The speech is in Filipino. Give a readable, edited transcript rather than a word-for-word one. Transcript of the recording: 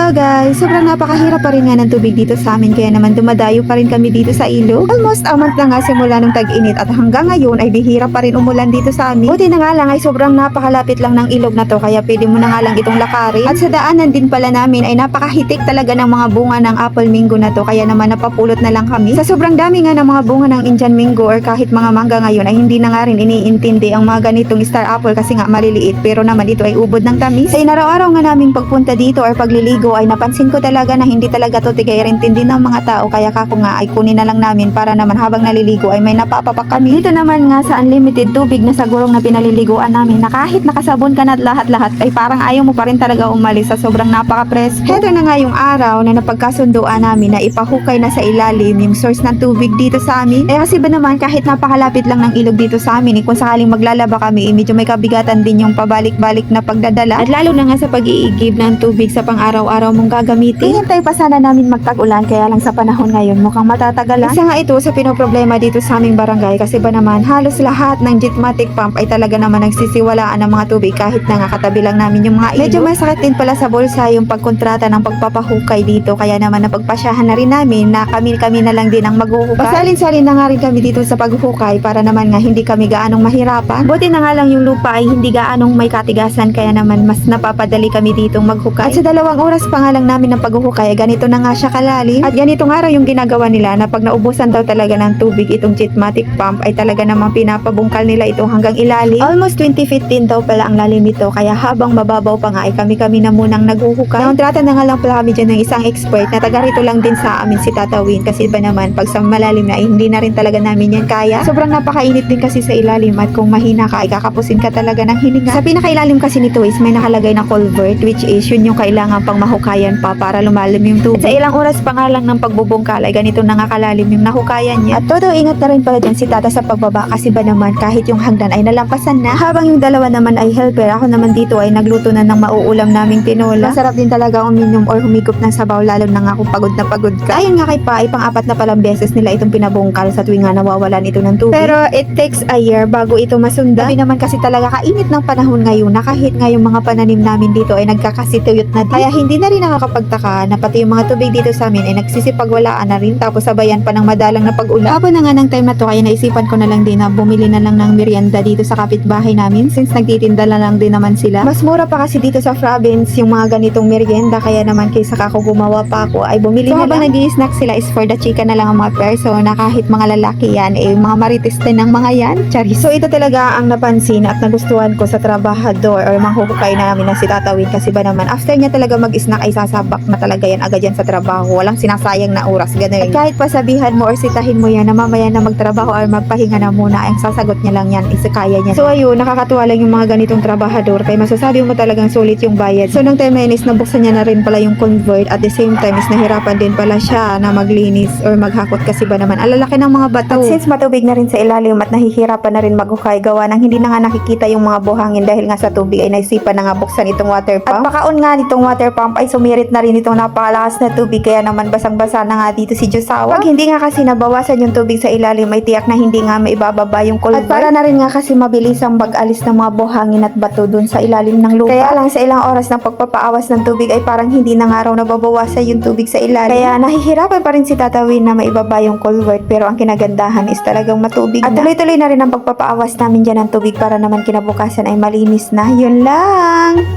Hello guys! Sobrang napakahirap pa rin nga ng tubig dito sa amin kaya naman dumadayo pa rin kami dito sa ilog. Almost a month na nga simula nung tag-init at hanggang ngayon ay bihira pa rin umulan dito sa amin. Buti na nga lang ay sobrang napakalapit lang ng ilog na to kaya pwede mo na nga lang itong lakarin. At sa daanan din pala namin ay napakahitik talaga ng mga bunga ng apple mango na to kaya naman napapulot na lang kami. Sa sobrang dami nga ng mga bunga ng Indian mango or kahit mga mangga ngayon ay hindi na nga rin iniintindi ang mga ganitong star apple kasi nga maliliit pero naman ito ay ubod ng tamis. Sa inaraw-araw nga naming pagpunta dito or pagliligo ay napansin ko talaga na hindi talaga to tigay-rintindi ng mga tao kaya kako nga ay kunin na lang namin para naman habang naliligo ay may napapapak kami. Dito naman nga sa unlimited tubig na sa gurong na pinaliliguan namin na kahit nakasabon ka na lahat-lahat ay parang ayaw mo pa rin talaga umalis sa sobrang napaka-presko. Heto na nga yung araw na napagkasunduan namin na ipahukay na sa ilalim yung source ng tubig dito sa amin. Eh kasi ba naman kahit napakalapit lang ng ilog dito sa amin kung sakaling maglalaba kami medyo may kabigatan din yung pabalik-balik na pagdadala at lalo na nga sa pag-iigib ng tubig sa pang-araw-araw mong gagamitin. Hintay pa sana namin magtag-ulan kaya lang sa panahon ngayon mukhang matatagalan. Isa nga ito sa pinoproblema dito sa aming barangay kasi ba naman halos lahat ng Jetmatic pump ay talaga naman nagsisiwalaan ng mga tubig kahit na nga katabi lang namin yung mga ilog. Medyo masakit din pala sa bulsa yung pagkontrata ng pagpapahukay dito kaya naman napagpasyahan na rin namin na kami na lang din ang maghuhukay. Pasalin-salin na nga rin kami dito sa paghukay para naman nga hindi kami gaanong mahirapan. Buti na nga lang yung lupa ay hindi gaanong may katigasan kaya naman mas napapadali kami ditong maghukay. At sa 2 oras pa nga lang namin ng paghuhukay, ganito na nga siya kalalim. At ganito nga raw yung ginagawa nila na pag naubusan daw talaga ng tubig itong Jetmatic pump ay talaga namang pinapabungkal nila ito hanggang ilalim. Almost 20 feet din daw pala ang lalim nito kaya habang mababaw pa nga ay kami na munang naghuhukay. Nauntrata na nga lang pala kami dyan ng isang expert na taga rito lang din sa amin si Tatawin kasi ba naman pag sa malalim na ay hindi na rin talaga namin yan kaya. Sobrang napakainit din kasi sa ilalim at kung mahina ka ay kakapusin ka talaga ng hininga. Sa pinakailalim kasi nito is may nakalagay na culvert which is yun yung kailangan pang mahukayan pa para lumalim yung tubig. At sa ilang oras pa nga lang ng pagbubungkal ay ganito na nga kalalim yung nahukayan niya. At todo ingat na rin pala dyan si Tata sa pagbaba kasi ba naman kahit yung hagdan ay nalampasan na. Habang yung dalawa naman ay helper, ako naman dito ay nagluto na ng mauulam naming tinola. Masarap din talaga uminom or humigop ng sabaw lalo na nga kung pagod na pagod ka. Ayon nga kay Pa ay pang-4 na palang beses nila itong pinabungkal sa tuwing nga nawawalan ito ng tubig. Pero it takes a year bago ito masunda. Sabi naman kasi talaga kainit ng panahon ngayon na kahit nga yung mga pananim namin dito ay nagkakasituyot na din. Kaya hindi na rin nakakapagtaka na pati yung mga tubig dito sa amin ay nagsisipagwalaan na rin tapos sabayan pa ng madalang na pag-ulan. Habang na nga ng time na to kaya naisipan ko na lang din na bumili na lang ng merienda dito sa kapitbahay namin since nagtitinda na lang din naman sila. Mas mura pa kasi dito sa province yung mga ganitong merienda kaya naman kaysa ako gumawa pa ako ay bumili na lang. Nag-i-snack sila is for the chika na lang ang mga perso na kahit mga lalaki yan mga marites din ng mga yan. Charis. So ito talaga ang napansin at nagustuhan ko sa trabahador or manghuhukay namin na si Tatawin kasi ba naman after niya talaga mag-snack ay sasabak na talaga yan agad yan sa trabaho. Walang sinasayang na oras ganun. At kahit pasabihan mo or sitahin mo yan na mamaya na magtrabaho or magpahinga na muna ay sasagot niya lang yan is kaya niya. So ayun, nakakatuwa lang yung mga ganitong trabahador kaya masasabi mo talagang sulit yung bayad. So nung time na yun is nabuksan niya na rin pala yung convert at the same time is nahirapan din pala siya na maglinis or maghakot kasi ba naman alalaki ng mga bato. At since matubig na rin sa ilalim at nahihirapan na rin maghukay gawa nang hindi na nga nakikita yung mga buhangin dahil nga sa tubig ay naisipan na nga buksan itong water pump. At pakaon nga nitong water pump ay sumirit na rin itong napakalakas na tubig kaya naman basang-basa na nga dito si Josawa. Pag hindi nga kasi nabawasan yung tubig sa ilalim ay tiyak na hindi nga maibababa yung culvert. At para na rin nga kasi mabilis ang pag-alis ng mga buhangin at bato dun sa ilalim ng lupa. Kaya lang sa ilang oras ng pagpapaawas ng tubig ay parang hindi na nga raw nababawasan yung tubig sa ilalim. Kaya nahihirapan pa rin si Tatawin na maibaba yung culvert pero ang kinagandahan is talagang matubig na. At tuloy-tuloy na rin ang pagpapaawas namin dyan ng tubig para naman kinabukasan ay malinis na. Yun lang!